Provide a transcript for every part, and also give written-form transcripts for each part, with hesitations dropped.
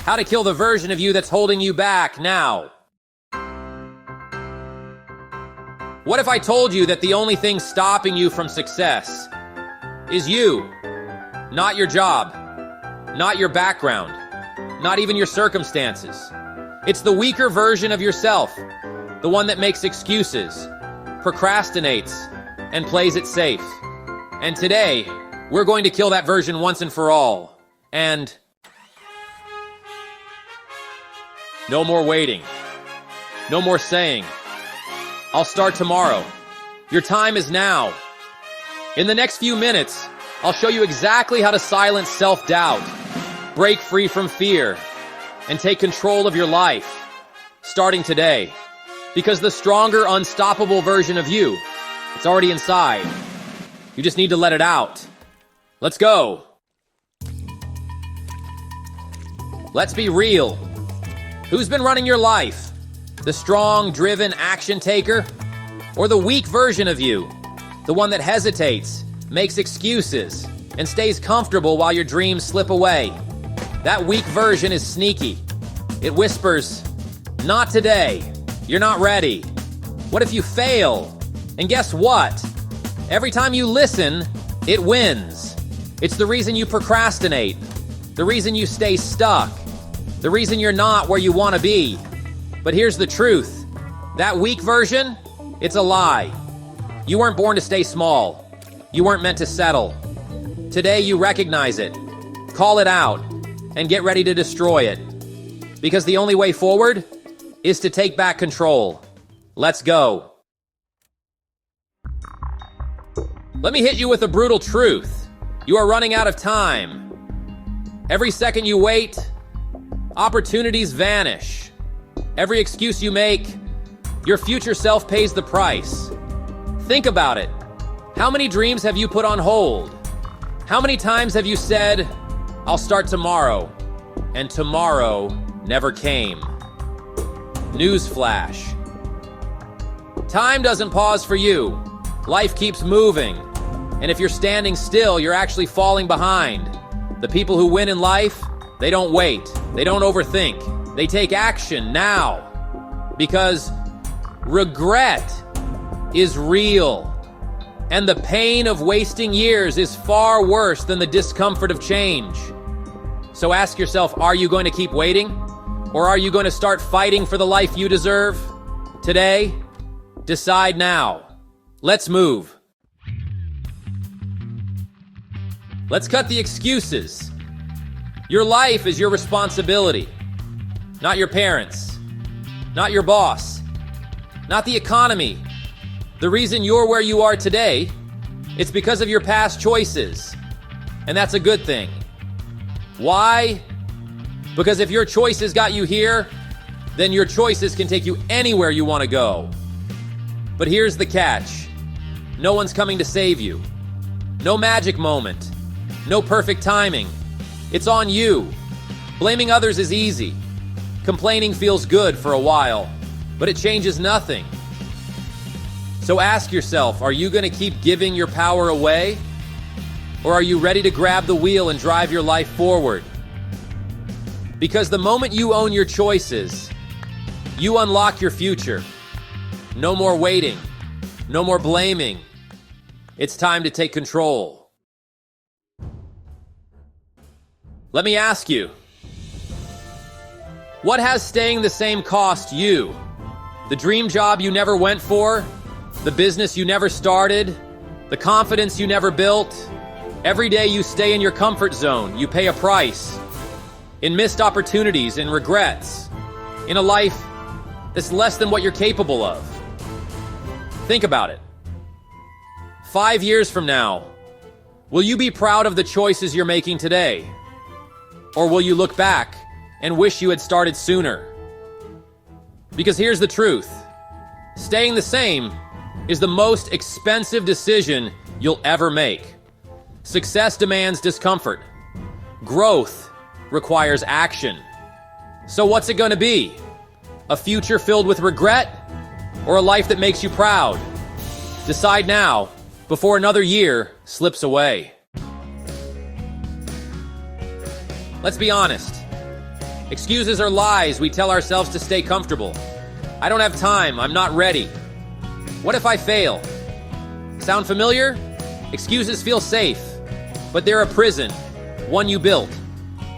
How to kill the version of you that's holding you back now. What if I told you that the only thing stopping you from success is you? Not your job, not your background, not even your circumstances. It's the weaker version of yourself, the one that makes excuses, procrastinates, and plays it safe. And today, we're going to kill that version once and for all. And no more waiting. No more saying, "I'll start tomorrow." Your time is now. In the next few minutes, I'll show you exactly how to silence self-doubt, break free from fear, and take control of your life, starting today. Because the stronger, unstoppable version of you, it's already inside. You just need to let it out. Let's go. Let's be real. Who's been running your life? The strong, driven action taker? Or the weak version of you? The one that hesitates, makes excuses, and stays comfortable while your dreams slip away. That weak version is sneaky. It whispers, "Not today. You're not ready. What if you fail?" And guess what? Every time you listen, it wins. It's the reason you procrastinate, the reason you stay stuck, the reason you're not where you want to be. But here's the truth. That weak version, it's a lie. You weren't born to stay small. You weren't meant to settle. Today you recognize it, call it out, and get ready to destroy it. Because the only way forward is to take back control. Let's go. Let me hit you with a brutal truth. You are running out of time. Every second you wait, opportunities vanish. Every excuse you make, your future self pays the price. Think about it. How many dreams have you put on hold? How many times have you said, "I'll start tomorrow," and tomorrow never came? Newsflash. Time doesn't pause for you. Life keeps moving. And if you're standing still, you're actually falling behind. The people who win in life, they don't wait. They don't overthink. They take action now. Because regret is real. And the pain of wasting years is far worse than the discomfort of change. So ask yourself, are you going to keep waiting? Or are you going to start fighting for the life you deserve? Today, decide now. Let's move. Let's cut the excuses. Your life is your responsibility, not your parents, not your boss, not the economy. The reason you're where you are today, it's because of your past choices. And that's a good thing. Why? Because if your choices got you here, then your choices can take you anywhere you want to go. But here's the catch. No one's coming to save you. No magic moment. No perfect timing. It's on you. Blaming others is easy. Complaining feels good for a while, but it changes nothing. So ask yourself, are you going to keep giving your power away? Or are you ready to grab the wheel and drive your life forward? Because the moment you own your choices, you unlock your future. No more waiting. No more blaming. It's time to take control. Let me ask you, what has staying the same cost you? The dream job you never went for? The business you never started? The confidence you never built? Every day you stay in your comfort zone, you pay a price. In missed opportunities and regrets. In a life that's less than what you're capable of. Think about it. 5 years from now, will you be proud of the choices you're making today? Or will you look back and wish you had started sooner? Because here's the truth. Staying the same is the most expensive decision you'll ever make. Success demands discomfort. Growth requires action. So what's it going to be? A future filled with regret? Or a life that makes you proud? Decide now, before another year slips away. Let's be honest. Excuses are lies we tell ourselves to stay comfortable. I don't have time. I'm not ready. What if I fail? Sound familiar? Excuses feel safe, but they're a prison, one you built.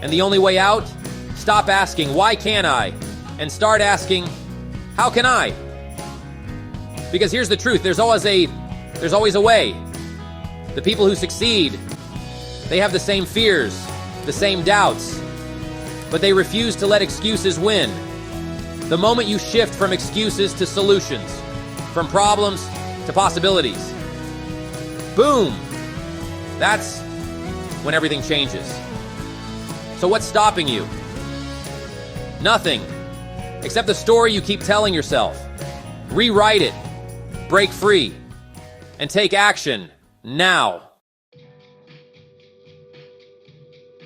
And the only way out? Stop asking, why can't I? And start asking, how can I? Because here's the truth, there's always a way. The people who succeed, they have the same fears, the same doubts, but they refuse to let excuses win. The moment you shift from excuses to solutions, from problems to possibilities, boom, that's when everything changes. So what's stopping you? Nothing, except the story you keep telling yourself. Rewrite it, break free, and take action now.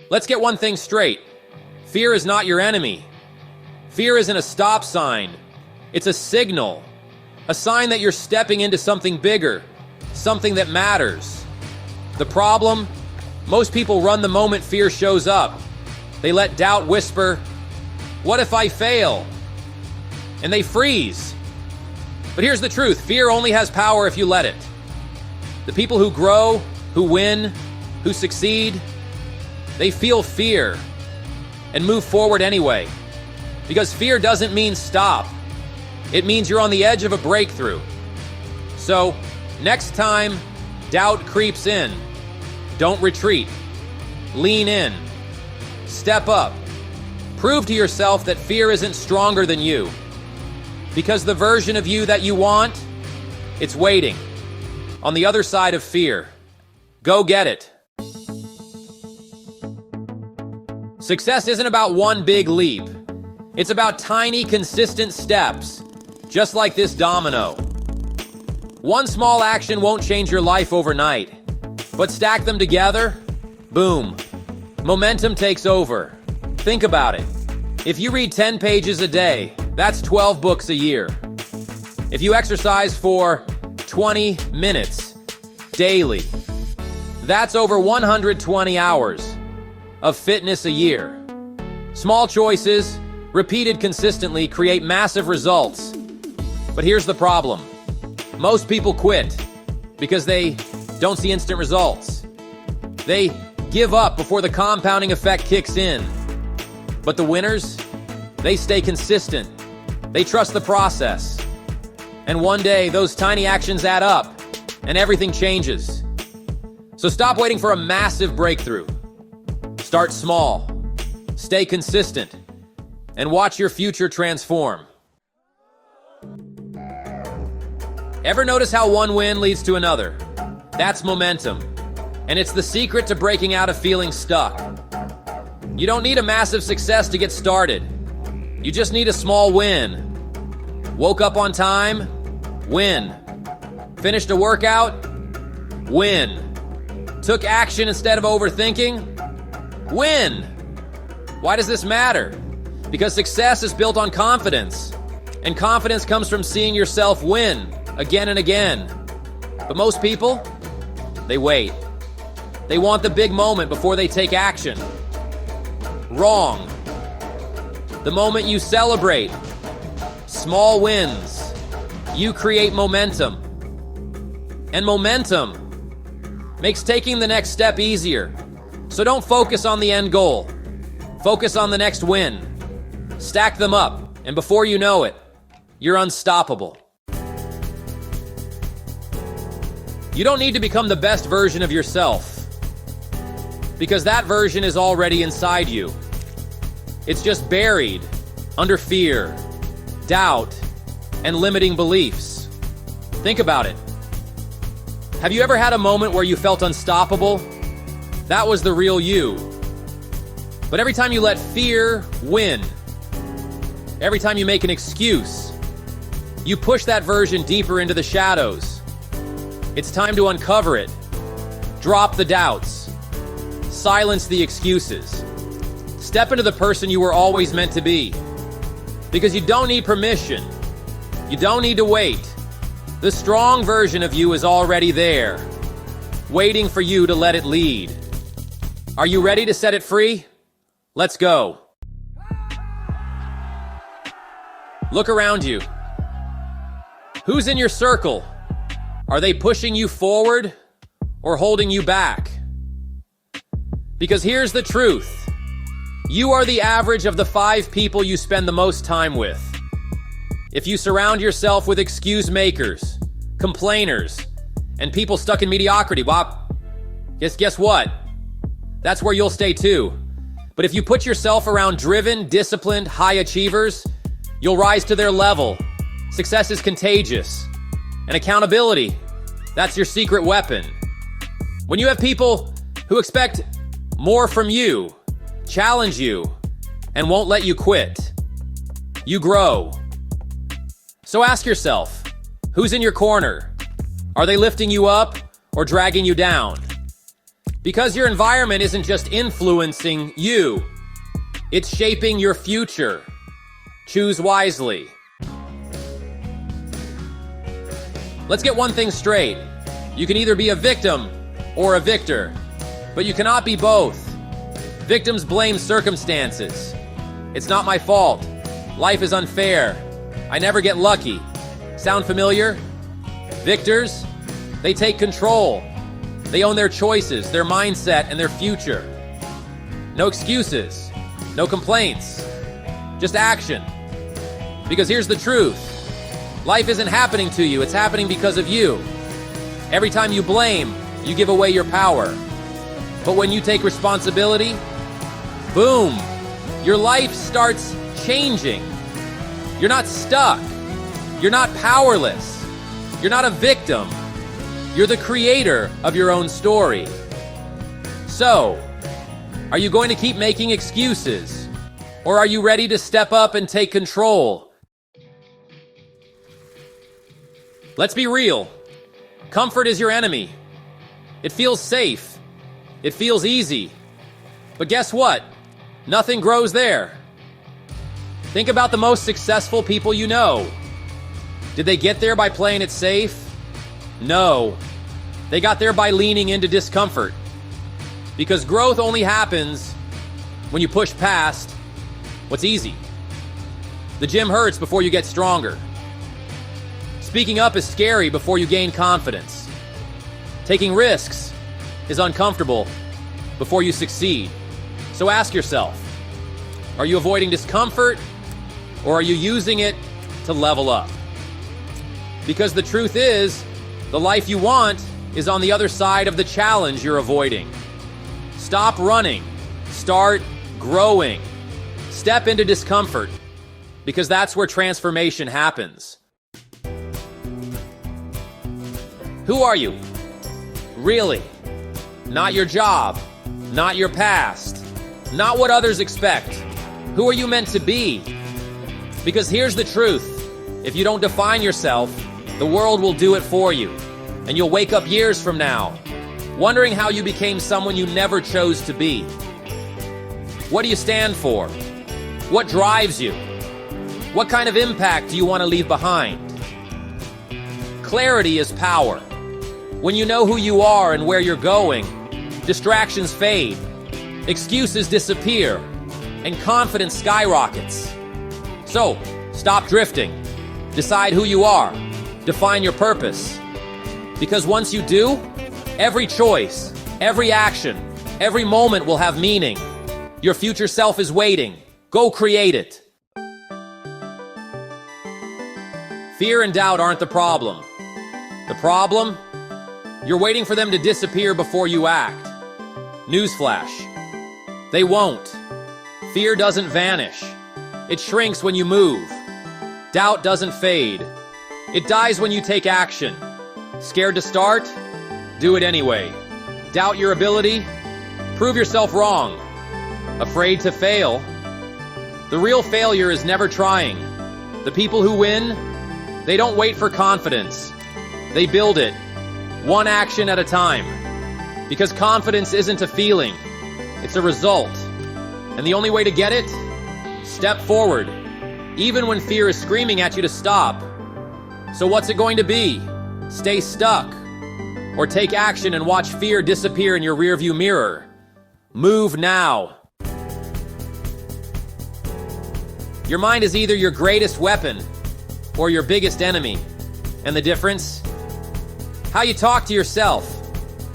Let's get one thing straight. Fear is not your enemy. Fear isn't a stop sign. It's a signal. A sign that you're stepping into something bigger, something that matters. The problem? Most people run the moment fear shows up. They let doubt whisper, "What if I fail?" And they freeze. But here's the truth. Fear only has power if you let it. The people who grow, who win, who succeed, they feel fear and move forward anyway. Because fear doesn't mean stop. It means you're on the edge of a breakthrough. So, next time doubt creeps in, don't retreat. Lean in. Step up. Prove to yourself that fear isn't stronger than you. Because the version of you that you want, it's waiting on the other side of fear. Go get it. Success isn't about one big leap. It's about tiny, consistent steps, just like this domino. One small action won't change your life overnight, but stack them together, boom, momentum takes over. Think about it. If you read 10 pages a day, that's 12 books a year. If you exercise for 20 minutes daily, that's over 120 hours of fitness a year. Small choices, repeated consistently, create massive results. But here's the problem. Most people quit because they don't see instant results. They give up before the compounding effect kicks in. But the winners, they stay consistent. They trust the process. And one day, those tiny actions add up, and everything changes. So stop waiting for a massive breakthrough. Start small. Stay consistent. And watch your future transform. Ever notice how one win leads to another? That's momentum. And it's the secret to breaking out of feeling stuck. You don't need a massive success to get started. You just need a small win. Woke up on time? Win. Finished a workout? Win. Took action instead of overthinking? Win. Why does this matter? Because success is built on confidence. And confidence comes from seeing yourself win again and again. But most people, they wait. They want the big moment before they take action. Wrong. The moment you celebrate small wins, you create momentum. And momentum makes taking the next step easier. So don't focus on the end goal. Focus on the next win. Stack them up, and before you know it, you're unstoppable. You don't need to become the best version of yourself, because that version is already inside you. It's just buried under fear, doubt, and limiting beliefs. Think about it. Have you ever had a moment where you felt unstoppable? That was the real you. But every time you let fear win, every time you make an excuse, you push that version deeper into the shadows. It's time to uncover it. Drop the doubts. Silence the excuses. Step into the person you were always meant to be. Because you don't need permission. You don't need to wait. The strong version of you is already there, waiting for you to let it lead. Are you ready to set it free? Let's go. Look around you. Who's in your circle? Are they pushing you forward or holding you back? Because here's the truth. You are the average of the 5 people you spend the most time with. If you surround yourself with excuse makers, complainers, and people stuck in mediocrity, guess what? That's where you'll stay too. But if you put yourself around driven, disciplined, high achievers, you'll rise to their level. Success is contagious. And accountability, that's your secret weapon. When you have people who expect more from you, challenge you, and won't let you quit, you grow. So ask yourself, who's in your corner? Are they lifting you up or dragging you down? Because your environment isn't just influencing you, it's shaping your future. Choose wisely. Let's get one thing straight. You can either be a victim or a victor, but you cannot be both. Victims blame circumstances. It's not my fault. Life is unfair. I never get lucky. Sound familiar? Victors, they take control. They own their choices, their mindset, and their future. No excuses, no complaints, just action. Because here's the truth. Life isn't happening to you, it's happening because of you. Every time you blame, you give away your power. But when you take responsibility, boom, your life starts changing. You're not stuck. You're not powerless. You're not a victim. You're the creator of your own story. So, are you going to keep making excuses? Or are you ready to step up and take control? Let's be real. Comfort is your enemy. It feels safe. It feels easy. But guess what? Nothing grows there. Think about the most successful people you know. Did they get there by playing it safe? No. They got there by leaning into discomfort. Because growth only happens when you push past what's easy. The gym hurts before you get stronger. Speaking up is scary before you gain confidence. Taking risks is uncomfortable before you succeed. So ask yourself, are you avoiding discomfort or are you using it to level up? Because the truth is, the life you want is on the other side of the challenge you're avoiding. Stop running. Start growing. Step into discomfort, because that's where transformation happens. Who are you? Really? Not your job, not your past, not what others expect. Who are you meant to be? Because here's the truth. If you don't define yourself, the world will do it for you. And you'll wake up years from now, wondering how you became someone you never chose to be. What do you stand for? What drives you? What kind of impact do you want to leave behind? Clarity is power. When you know who you are and where you're going, distractions fade, excuses disappear, and confidence skyrockets. So, stop drifting. Decide who you are. Define your purpose. Because once you do, every choice, every action, every moment will have meaning. Your future self is waiting. Go create it. Fear and doubt aren't the problem. The problem? You're waiting for them to disappear before you act. Newsflash. They won't. Fear doesn't vanish. It shrinks when you move. Doubt doesn't fade. It dies when you take action. Scared to start? Do it anyway. Doubt your ability? Prove yourself wrong. Afraid to fail? The real failure is never trying. The people who win, they don't wait for confidence. They build it, one action at a time. Because confidence isn't a feeling, it's a result. And the only way to get it? Step forward, even when fear is screaming at you to stop. So what's it going to be? Stay stuck? Or take action and watch fear disappear in your rearview mirror? Move now. Your mind is either your greatest weapon or your biggest enemy. And the difference? How you talk to yourself.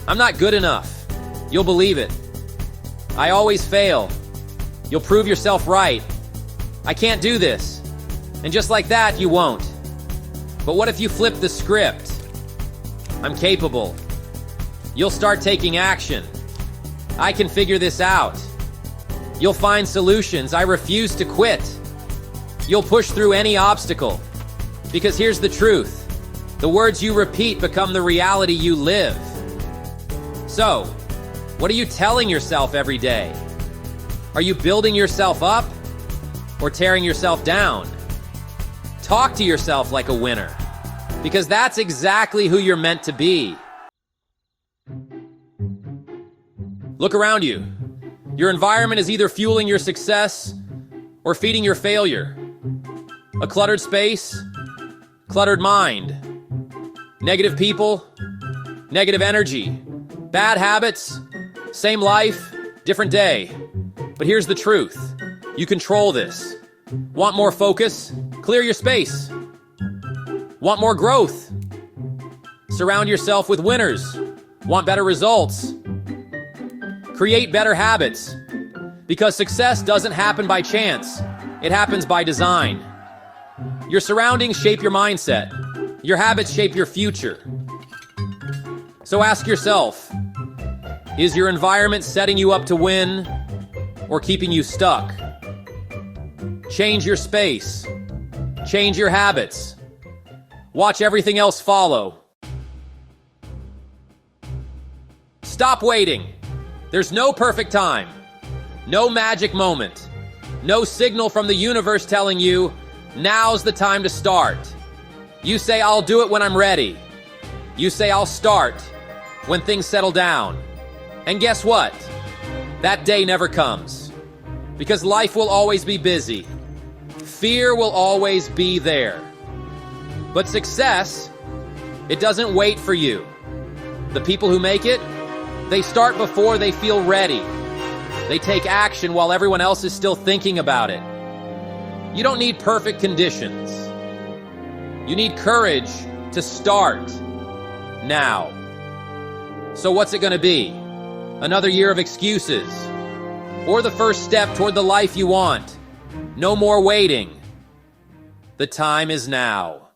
I'm not good enough. You'll believe it. I always fail. You'll prove yourself right. I can't do this. And just like that, you won't. But what if you flip the script? I'm capable. You'll start taking action. I can figure this out. You'll find solutions. I refuse to quit. You'll push through any obstacle. Because here's the truth. The words you repeat become the reality you live. So, what are you telling yourself every day? Are you building yourself up or tearing yourself down? Talk to yourself like a winner, because that's exactly who you're meant to be. Look around you. Your environment is either fueling your success or feeding your failure. A cluttered space, cluttered mind, negative people, negative energy, bad habits, same life, different day. But here's the truth. You control this. Want more focus? Clear your space. Want more growth? Surround yourself with winners. Want better results? Create better habits. Because success doesn't happen by chance. It happens by design. Your surroundings shape your mindset. Your habits shape your future. So ask yourself, is your environment setting you up to win or keeping you stuck? Change your space. Change your habits. Watch everything else follow. Stop waiting. There's no perfect time. No magic moment. No signal from the universe telling you, now's the time to start. You say, I'll do it when I'm ready. You say, I'll start when things settle down. And guess what? That day never comes. Because life will always be busy. Fear will always be there. But success, it doesn't wait for you. The people who make it, they start before they feel ready. They take action while everyone else is still thinking about it. You don't need perfect conditions. You need courage to start now. So what's it going to be? Another year of excuses? Or the first step toward the life you want? No more waiting. The time is now.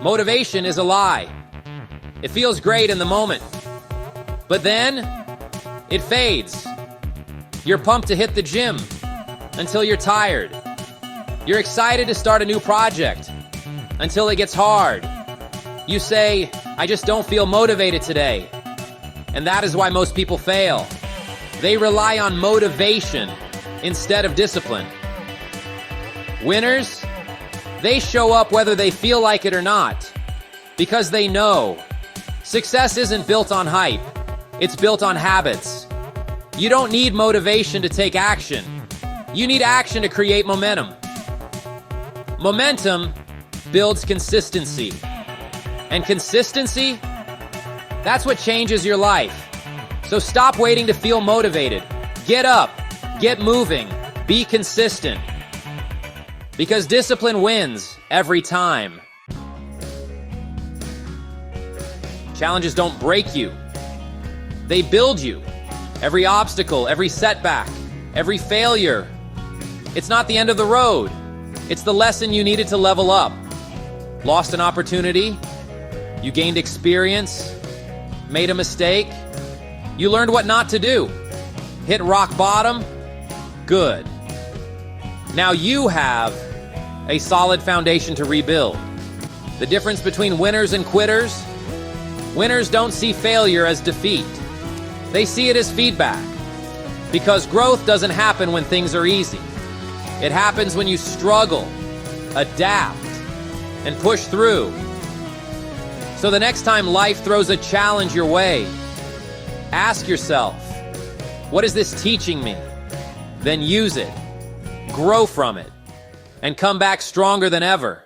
Motivation is a lie. It feels great in the moment. But then, it fades. You're pumped to hit the gym until you're tired. You're excited to start a new project until it gets hard. You say, I just don't feel motivated today. And that is why most people fail. They rely on motivation instead of discipline. Winners, they show up whether they feel like it or not, because they know success isn't built on hype. It's built on habits. You don't need motivation to take action. You need action to create momentum. Momentum builds consistency. And consistency, that's what changes your life. So stop waiting to feel motivated. Get up, get moving, be consistent. Because discipline wins every time. Challenges don't break you. They build you. Every obstacle, every setback, every failure. It's not the end of the road. It's the lesson you needed to level up. Lost an opportunity. You gained experience. Made a mistake. You learned what not to do. Hit rock bottom. Good. Now you have a solid foundation to rebuild. The difference between winners and quitters: winners don't see failure as defeat. They see it as feedback. Because growth doesn't happen when things are easy. It happens when you struggle, adapt, and push through. So the next time life throws a challenge your way, ask yourself, what is this teaching me? Then use it, grow from it, and come back stronger than ever.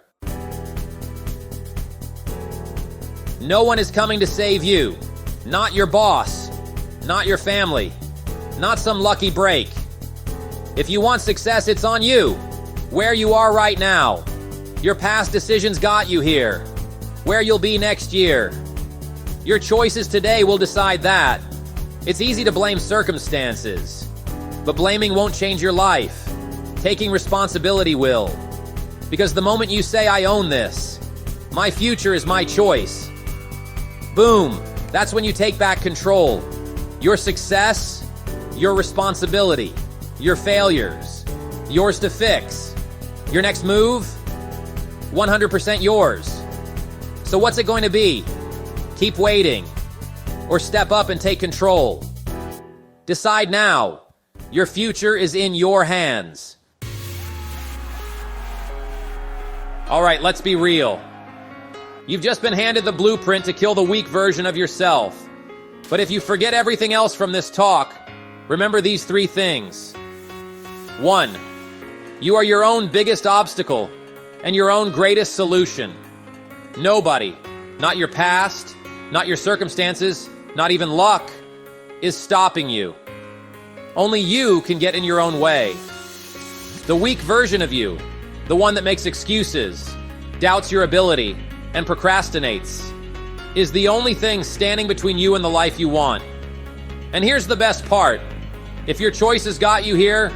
No one is coming to save you. Not your boss, not your family, not some lucky break. If you want success, it's on you. Where you are right now. Your past decisions got you here. Where you'll be next year. Your choices today will decide that. It's easy to blame circumstances, but blaming won't change your life. Taking responsibility will. Because the moment you say, I own this, my future is my choice, boom, that's when you take back control. Your success, your responsibility. Your failures, yours to fix. Your next move, 100% yours. So what's it going to be? Keep waiting, or step up and take control. Decide now. Your future is in your hands. All right, let's be real. You've just been handed the blueprint to kill the weak version of yourself. But if you forget everything else from this talk, remember these 3 things. 1. You are your own biggest obstacle and your own greatest solution. Nobody, not your past, not your circumstances, not even luck, is stopping you. Only you can get in your own way. The weak version of you, the one that makes excuses, doubts your ability, and procrastinates, is the only thing standing between you and the life you want. And here's the best part. If your choices got you here,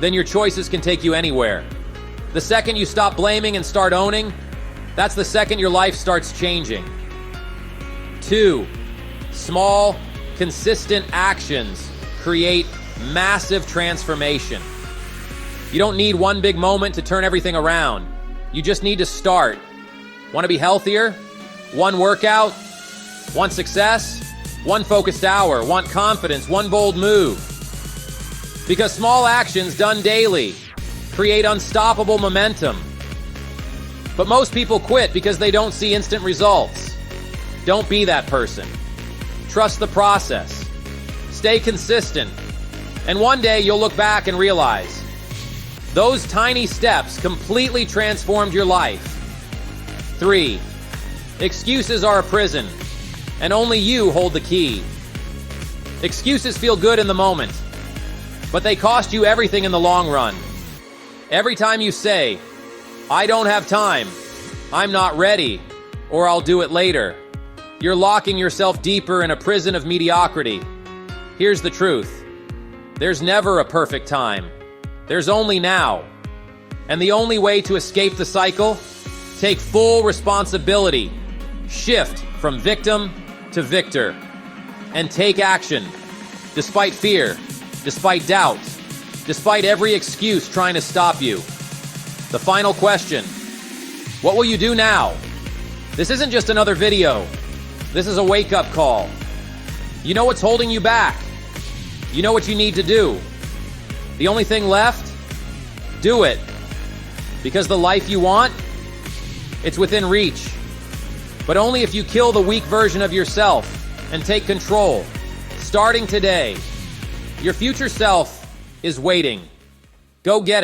then your choices can take you anywhere. The second you stop blaming and start owning, that's the second your life starts changing. 2. Small, consistent actions create massive transformation. You don't need one big moment to turn everything around. You just need to start. Want to be healthier? One workout? Want success? One focused hour? Want confidence? One bold move? Because small actions done daily create unstoppable momentum. But most people quit because they don't see instant results. Don't be that person. Trust the process. Stay consistent. And one day you'll look back and realize those tiny steps completely transformed your life. 3. Excuses are a prison, and only you hold the key. Excuses feel good in the moment, but they cost you everything in the long run. Every time you say, I don't have time, I'm not ready, or I'll do it later, you're locking yourself deeper in a prison of mediocrity. Here's the truth. There's never a perfect time. There's only now. And the only way to escape the cycle, take full responsibility. Shift from victim to victor. And take action. Despite fear, despite doubt, despite every excuse trying to stop you. The final question. What will you do now? This isn't just another video. This is a wake-up call. You know what's holding you back. You know what you need to do. The only thing left? Do it. Because the life you want, it's within reach. But only if you kill the weak version of yourself and take control. Starting today, your future self is waiting. Go get it.